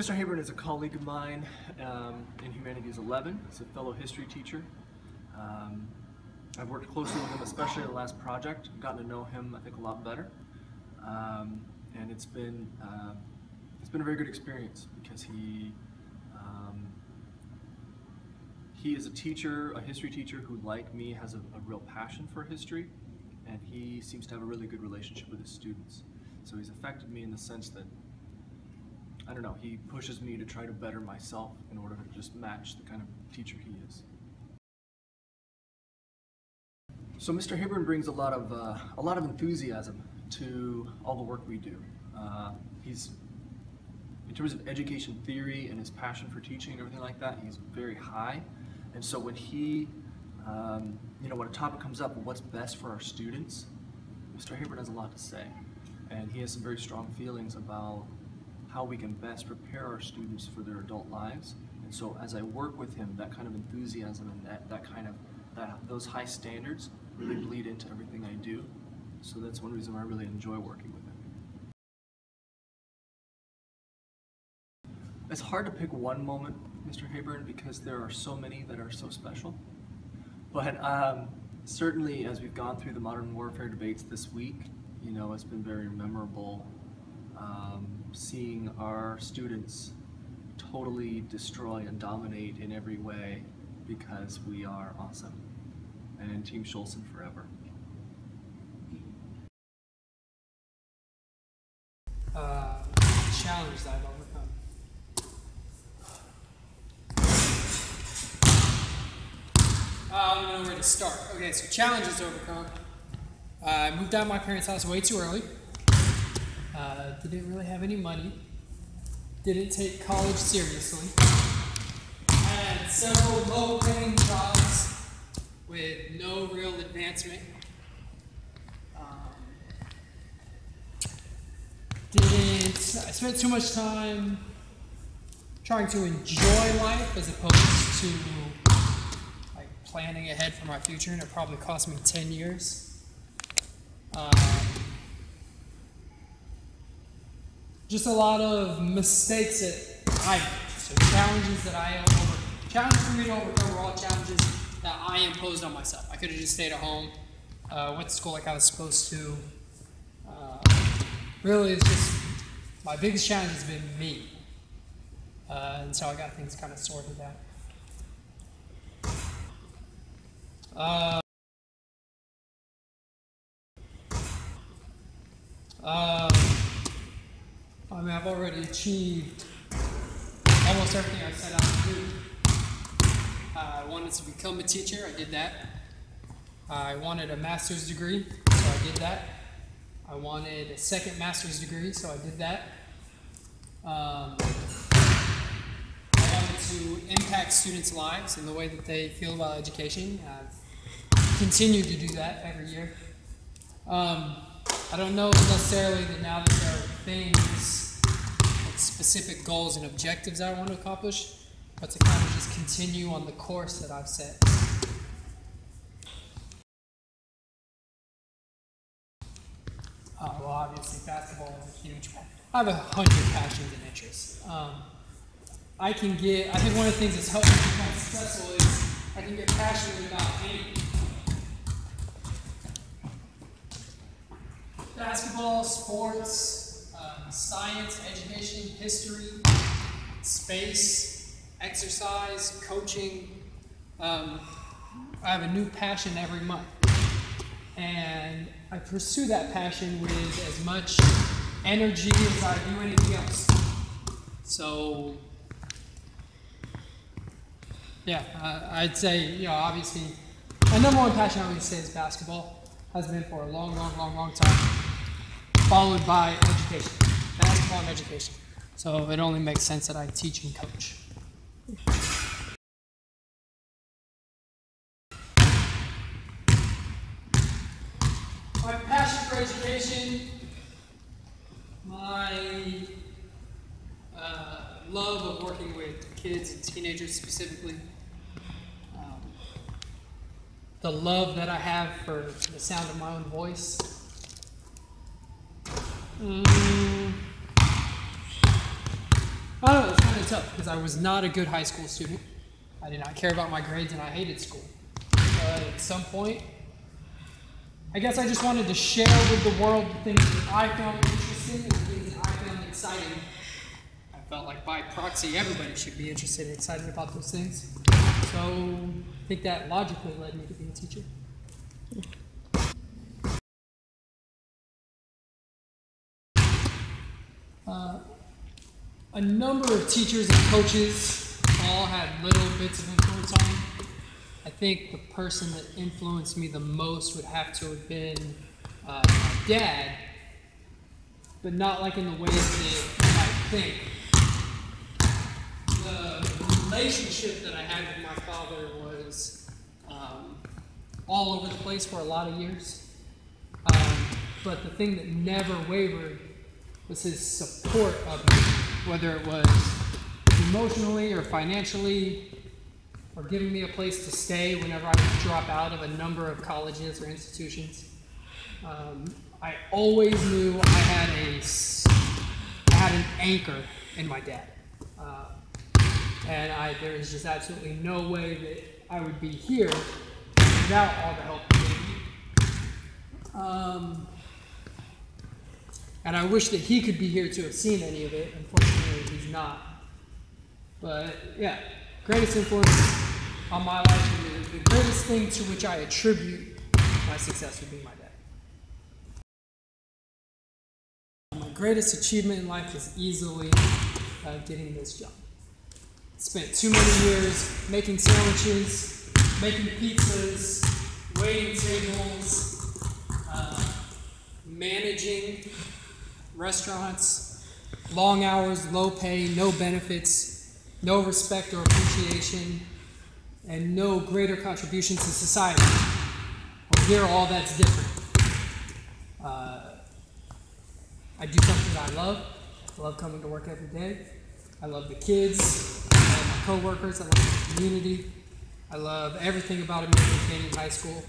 Mr. Hayburn is a colleague of mine in Humanities 11. He's a fellow history teacher. I've worked closely with him, especially in the last project. I've gotten to know him, I think, a lot better. And it's been a very good experience because he is a teacher, a history teacher who, like me, has a real passion for history, and he seems to have a really good relationship with his students. So he's affected me in the sense that, I don't know, he pushes me to try to better myself in order to just match the kind of teacher he is. So Mr. Hayburn brings a lot of enthusiasm to all the work we do. He's, in terms of education theory and his passion for teaching and everything like that, he's very high. And so when he, when a topic comes up of what's best for our students, Mr. Hayburn has a lot to say. And he has some very strong feelings about how we can best prepare our students for their adult lives. And so as I work with him, that kind of enthusiasm and those high standards really bleed into everything I do. So that's one reason why I really enjoy working with him. It's hard to pick one moment, Mr. Hayburn, because there are so many that are so special. But certainly as we've gone through the modern warfare debates this week, it's been very memorable seeing our students totally destroy and dominate in every way because we are awesome. And Team Scholson forever. Challenge that I've overcome. I don't know where to start. Okay, so challenges to overcome. I moved out of my parents' house way too early. Didn't really have any money. Didn't take college seriously. I had several low-paying jobs with no real advancement. I spent too much time trying to enjoy life as opposed to planning ahead for my future, and it probably cost me 10 years. Just a lot of mistakes that I made. So challenges for me to overcome were all challenges that I imposed on myself. I could have just stayed at home, went to school like I was supposed to. Really, it's just, my biggest challenge has been me. And so I got things kind of sorted out. I've already achieved almost everything I set out to do. I wanted to become a teacher, I did that. I wanted a master's degree, so I did that. I wanted a second master's degree, so I did that. I wanted to impact students' lives in the way that they feel about education. I've continued to do that every year. I don't know necessarily that now that there are things, like specific goals and objectives I want to accomplish, but to kind of just continue on the course that I've set. Well, obviously basketball is a huge passion. I have 100 passions and interests. I think one of the things that's helped me become successful is I can get passionate about anything. Basketball, sports, science, education, history, space, exercise, coaching. I have a new passion every month. And I pursue that passion with as much energy as I do anything else. So, yeah, I'd say, obviously, my number one passion I would say is basketball. Has been for a long time. Followed by education, basketball and education. So it only makes sense that I teach and coach. My passion for education, my love of working with kids and teenagers specifically, the love that I have for the sound of my own voice. I don't know, really tough because I was not a good high school student. I did not care about my grades and I hated school. But at some point, I guess I just wanted to share with the world the things that I found interesting and the things that I found exciting. I felt like by proxy, everybody should be interested and excited about those things. So I think that logically led me to be a teacher. A number of teachers and coaches all had little bits of influence on me. I think the person that influenced me the most would have to have been my dad, but not like in the ways that you might think. The relationship that I had with my father was all over the place for a lot of years. But the thing that never wavered was his support of me, whether it was emotionally or financially, or giving me a place to stay whenever I would drop out of a number of colleges or institutions. I always knew I had an anchor in my dad. And there is just absolutely no way that I would be here without all the help he gave me. And I wish that he could be here to have seen any of it. Unfortunately, he's not. But yeah, greatest influence on my life, and the greatest thing to which I attribute my success would be my dad. My greatest achievement in life is easily getting this job. Spent too many years making sandwiches, making pizzas, waiting tables, managing restaurants, long hours, low pay, no benefits, no respect or appreciation, and no greater contribution to society. Well, here, all that's different. I do something that I love. I love coming to work every day. I love the kids. I love my coworkers. I love the community. I love everything about American Canyon High School.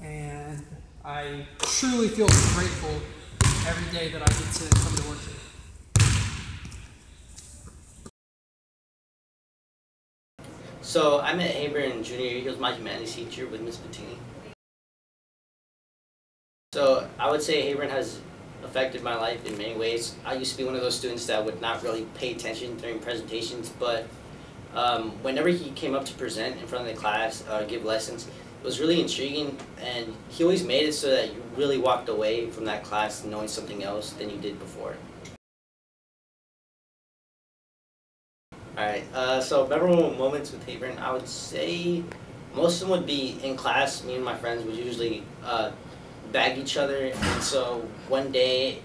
And I truly feel grateful every day that I get to come to work here. So I met Hayburn in junior year. He was my humanities teacher with Miss Bettini. So I would say Hayburn has affected my life in many ways. I used to be one of those students that would not really pay attention during presentations, but whenever he came up to present in front of the class, give lessons, it was really intriguing, and he always made it so that you really walked away from that class knowing something else than you did before. Alright, so memorable moments with Hayburn, I would say most of them would be in class. Me and my friends would usually bag each other, and so one day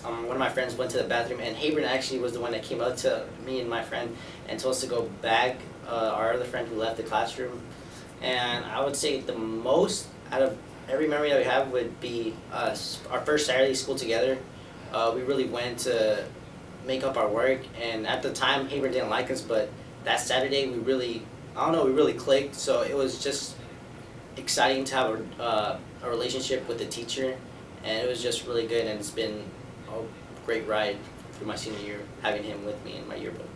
one of my friends went to the bathroom, and Hayburn actually was the one that came up to me and my friend and told us to go bag our other friend who left the classroom. And I would say the most out of every memory that we have would be our first Saturday school together. We really went to make up our work, and at the time Hayburn didn't like us, but that Saturday we really clicked. So it was just exciting to have a relationship with the teacher, and it was just really good, and it's been a great ride through my senior year having him with me in my yearbook.